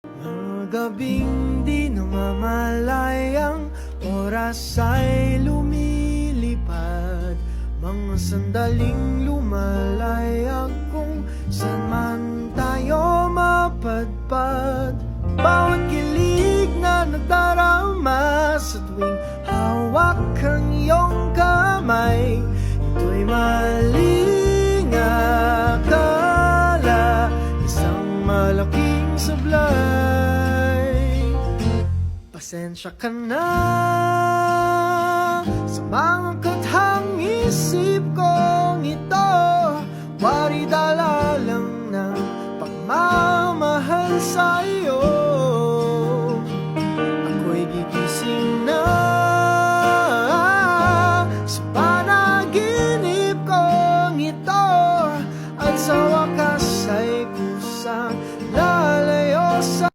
Mga gabing di namamalayang oras ay lumilipad. Mga sandaling lumalayag kung saan man tayo mapadpad. Bawat kilig na nagdarama sa tuwing hawak ang iyong kamay. Ito'y maling akala, isang malaking sablay. Pasensya ka na sa mga kathang isip kong ito. Wari dala lang ng pagmamahal sa'yo.